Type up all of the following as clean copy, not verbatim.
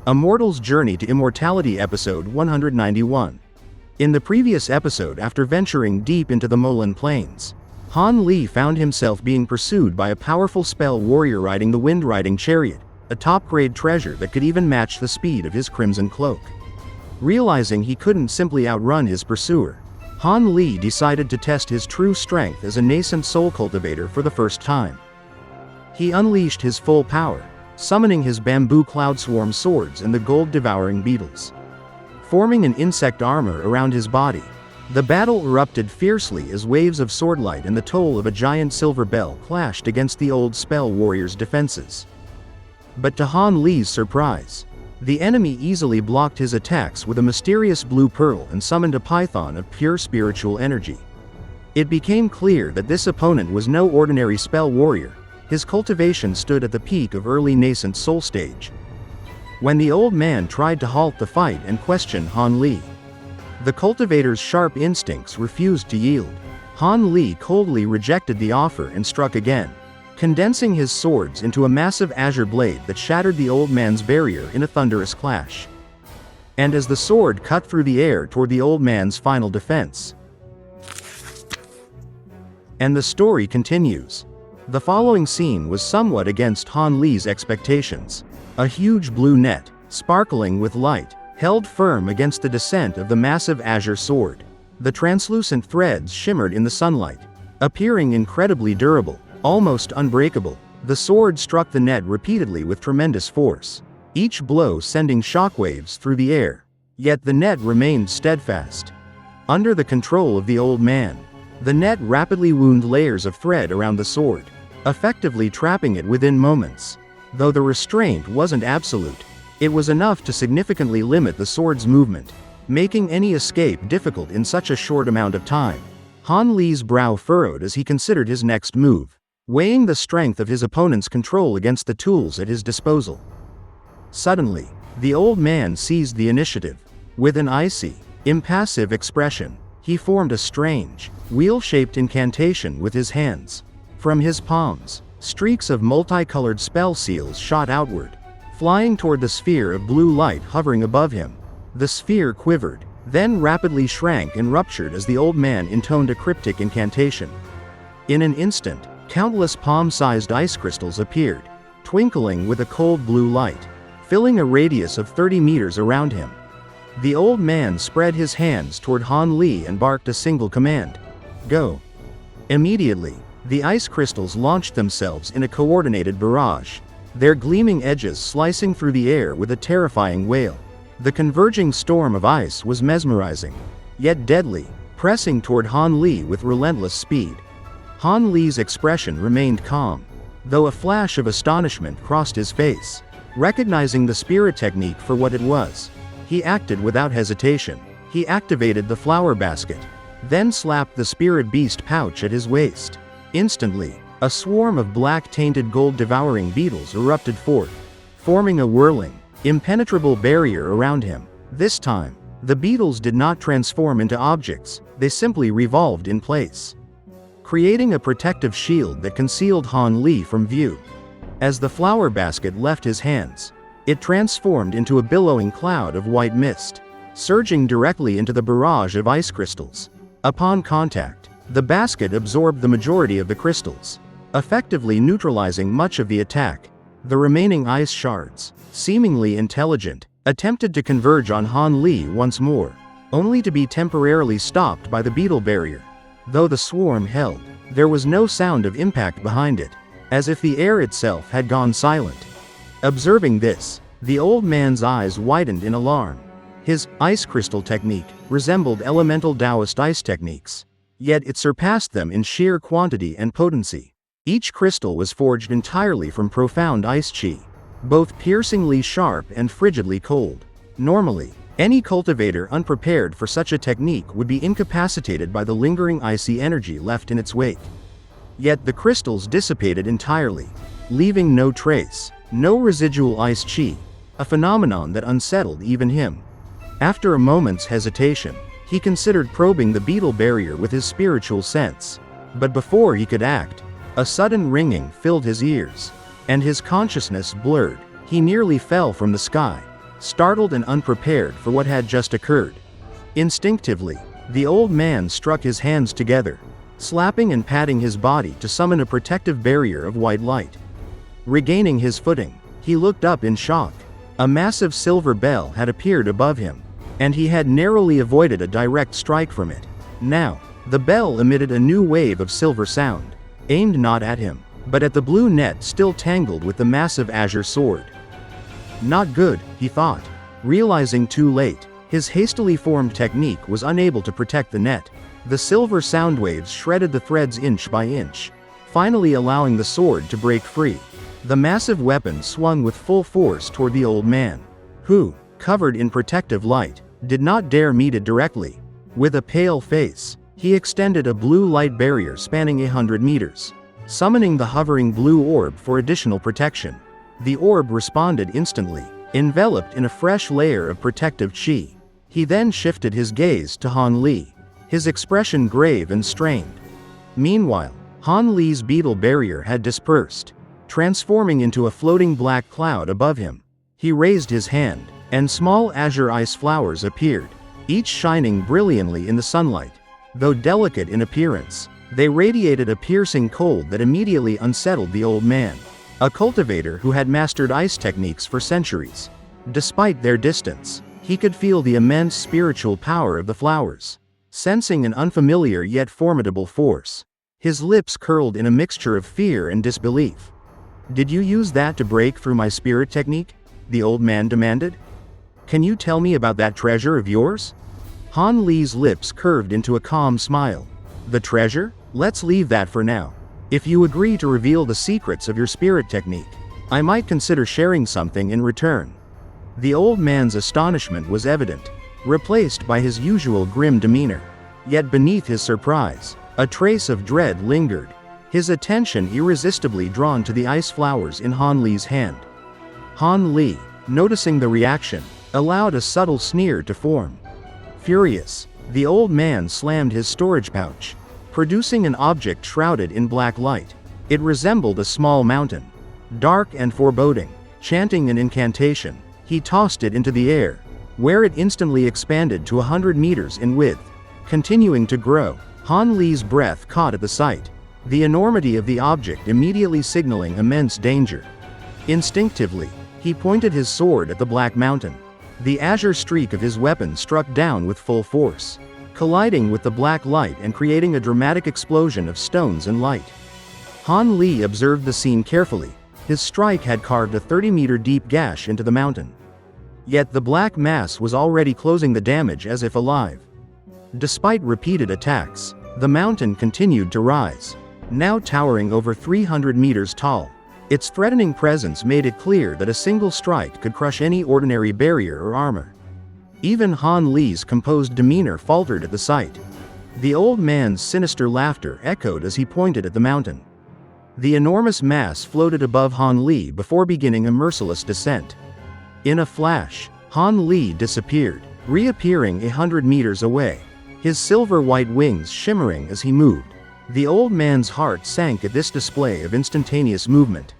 A Mortal's Journey to Immortality episode 191. In the previous episode, after venturing deep into the Moulan Plains, Han Li found himself being pursued by a powerful spell warrior riding the Wind Riding Chariot, a top-grade treasure that could even match the speed of his crimson cloak. Realizing he couldn't simply outrun his pursuer, Han Li decided to test his true strength as a Nascent Soul cultivator for the first time. He unleashed his full power, summoning his Bamboo Cloudswarm Swords and the Gold Devouring Beetles. Forming an insect armor around his body, the battle erupted fiercely as waves of swordlight and the toll of a giant silver bell clashed against the old spell warrior's defenses. But to Han Li's surprise, the enemy easily blocked his attacks with a mysterious blue pearl and summoned a python of pure spiritual energy. It became clear that this opponent was no ordinary spell warrior. His cultivation stood at the peak of early Nascent Soul stage. When the old man tried to halt the fight and question Han Li, the cultivator's sharp instincts refused to yield. Han Li coldly rejected the offer and struck again, condensing his swords into a massive azure blade that shattered the old man's barrier in a thunderous clash. And as the sword cut through the air toward the old man's final defense. And the story continues. The following scene was somewhat against Han Li's expectations. A huge blue net, sparkling with light, held firm against the descent of the massive azure sword. The translucent threads shimmered in the sunlight, appearing incredibly durable, almost unbreakable. The sword struck the net repeatedly with tremendous force, each blow sending shockwaves through the air. Yet the net remained steadfast. Under the control of the old man, the net rapidly wound layers of thread around the sword, effectively trapping it within moments. Though the restraint wasn't absolute, it was enough to significantly limit the sword's movement, making any escape difficult in such a short amount of time. Han Li's brow furrowed as he considered his next move, weighing the strength of his opponent's control against the tools at his disposal. Suddenly, the old man seized the initiative. With an icy, impassive expression, he formed a strange, wheel-shaped incantation with his hands. From his palms, streaks of multicolored spell seals shot outward, flying toward the sphere of blue light hovering above him. The sphere quivered, then rapidly shrank and ruptured as the old man intoned a cryptic incantation. In an instant, countless palm-sized ice crystals appeared, twinkling with a cold blue light, filling a radius of 30 meters around him. The old man spread his hands toward Han Li and barked a single command. Go. Immediately, the ice crystals launched themselves in a coordinated barrage, their gleaming edges slicing through the air with a terrifying wail. The converging storm of ice was mesmerizing, yet deadly, pressing toward Han Li with relentless speed. Han Li's expression remained calm, though a flash of astonishment crossed his face. Recognizing the spirit technique for what it was, he acted without hesitation. He activated the flower basket, then slapped the spirit beast pouch at his waist. Instantly, a swarm of black-tainted gold devouring beetles erupted forth, forming a whirling, impenetrable barrier around him. This time, the beetles did not transform into objects, they simply revolved in place, creating a protective shield that concealed Han Li from view. As the flower basket left his hands, it transformed into a billowing cloud of white mist, surging directly into the barrage of ice crystals. Upon contact, the basket absorbed the majority of the crystals, effectively neutralizing much of the attack. The remaining ice shards, seemingly intelligent, attempted to converge on Han Li once more, only to be temporarily stopped by the beetle barrier. Though the swarm held, there was no sound of impact behind it, as if the air itself had gone silent. Observing this, the old man's eyes widened in alarm. His ice crystal technique resembled elemental Taoist ice techniques, yet it surpassed them in sheer quantity and potency. Each crystal was forged entirely from profound ice chi, both piercingly sharp and frigidly cold. Normally, any cultivator unprepared for such a technique would be incapacitated by the lingering icy energy left in its wake. Yet the crystals dissipated entirely, leaving no trace, no residual ice chi, a phenomenon that unsettled even him. After a moment's hesitation, he considered probing the beetle barrier with his spiritual sense. But before he could act, a sudden ringing filled his ears, and his consciousness blurred. He nearly fell from the sky, startled and unprepared for what had just occurred. Instinctively, the old man struck his hands together, slapping and patting his body to summon a protective barrier of white light. Regaining his footing, he looked up in shock. A massive silver bell had appeared above him, and he had narrowly avoided a direct strike from it. Now, the bell emitted a new wave of silver sound, aimed not at him, but at the blue net still tangled with the massive azure sword. Not good, he thought. Realizing too late, his hastily formed technique was unable to protect the net. The silver sound waves shredded the threads inch by inch, finally allowing the sword to break free. The massive weapon swung with full force toward the old man, who, covered in protective light, did not dare meet it directly. With a pale face, he extended a blue light barrier spanning 100 meters, summoning the hovering blue orb for additional protection. The orb responded instantly, enveloped in a fresh layer of protective chi. He then shifted his gaze to Han Li, his expression grave and strained. Meanwhile, Han Li's beetle barrier had dispersed, transforming into a floating black cloud above him. He raised his hand, and small azure ice flowers appeared, each shining brilliantly in the sunlight. Though delicate in appearance, they radiated a piercing cold that immediately unsettled the old man, a cultivator who had mastered ice techniques for centuries. Despite their distance, he could feel the immense spiritual power of the flowers, sensing an unfamiliar yet formidable force. His lips curled in a mixture of fear and disbelief. "Did you use that to break through my spirit technique?" the old man demanded. "Can you tell me about that treasure of yours?" Han Li's lips curved into a calm smile. "The treasure? Let's leave that for now. If you agree to reveal the secrets of your spirit technique, I might consider sharing something in return." The old man's astonishment was evident, replaced by his usual grim demeanor. Yet beneath his surprise, a trace of dread lingered, his attention irresistibly drawn to the ice flowers in Han Li's hand. Han Li, noticing the reaction, allowed a subtle sneer to form. Furious, the old man slammed his storage pouch, producing an object shrouded in black light. It resembled a small mountain. Dark and foreboding, chanting an incantation, he tossed it into the air, where it instantly expanded to 100 meters in width. Continuing to grow, Han Li's breath caught at the sight, the enormity of the object immediately signaling immense danger. Instinctively, he pointed his sword at the black mountain. The azure streak of his weapon struck down with full force, colliding with the black light and creating a dramatic explosion of stones and light. Han Li observed the scene carefully. His strike had carved a 30-meter deep gash into the mountain. Yet the black mass was already closing the damage as if alive. Despite repeated attacks, the mountain continued to rise, now towering over 300 meters tall. Its threatening presence made it clear that a single strike could crush any ordinary barrier or armor. Even Han Li's composed demeanor faltered at the sight. The old man's sinister laughter echoed as he pointed at the mountain. The enormous mass floated above Han Li before beginning a merciless descent. In a flash, Han Li disappeared, reappearing 100 meters away, his silver-white wings shimmering as he moved. The old man's heart sank at this display of instantaneous movement.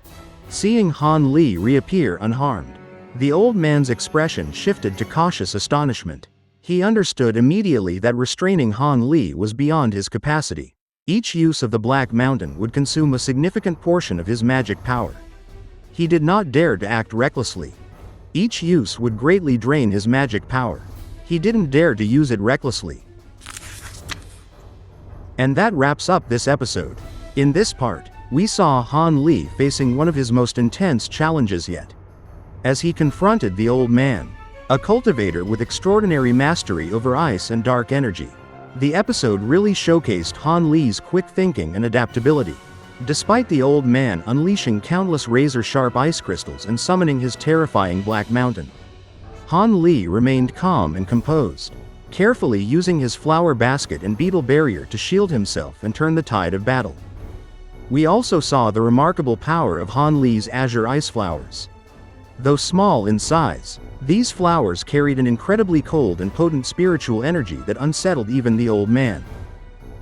Seeing Han Li reappear unharmed, the old man's expression shifted to cautious astonishment. He understood immediately that restraining Han Li was beyond his capacity. Each use of the Black Mountain would consume a significant portion of his magic power. He did not dare to act recklessly. Each use would greatly drain his magic power. He didn't dare to use it recklessly. And that wraps up this episode. In this part, we saw Han Li facing one of his most intense challenges yet. As he confronted the old man, a cultivator with extraordinary mastery over ice and dark energy. The episode really showcased Han Li's quick thinking and adaptability. Despite the old man unleashing countless razor-sharp ice crystals and summoning his terrifying Black Mountain, Han Li remained calm and composed, carefully using his flower basket and beetle barrier to shield himself and turn the tide of battle. We also saw the remarkable power of Han Li's azure ice flowers. Though small in size, these flowers carried an incredibly cold and potent spiritual energy that unsettled even the old man.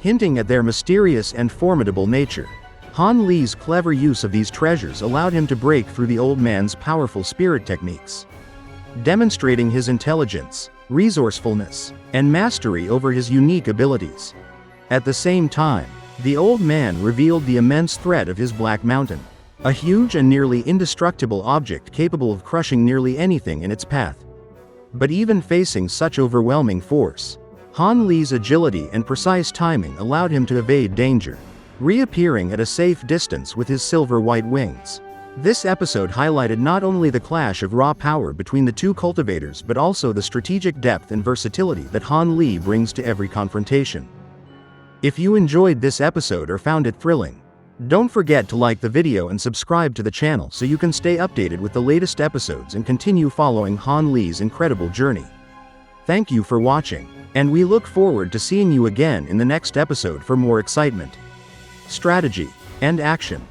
Hinting at their mysterious and formidable nature, Han Li's clever use of these treasures allowed him to break through the old man's powerful spirit techniques. demonstrating his intelligence, resourcefulness, and mastery over his unique abilities. At the same time, the old man revealed the immense threat of his Black Mountain, a huge and nearly indestructible object capable of crushing nearly anything in its path. But even facing such overwhelming force, Han Li's agility and precise timing allowed him to evade danger, reappearing at a safe distance with his silver-white wings. This episode highlighted not only the clash of raw power between the two cultivators but also the strategic depth and versatility that Han Li brings to every confrontation. If you enjoyed this episode or found it thrilling, don't forget to like the video and subscribe to the channel so you can stay updated with the latest episodes and continue following Han Li's incredible journey. Thank you for watching, and we look forward to seeing you again in the next episode for more excitement, strategy, and action.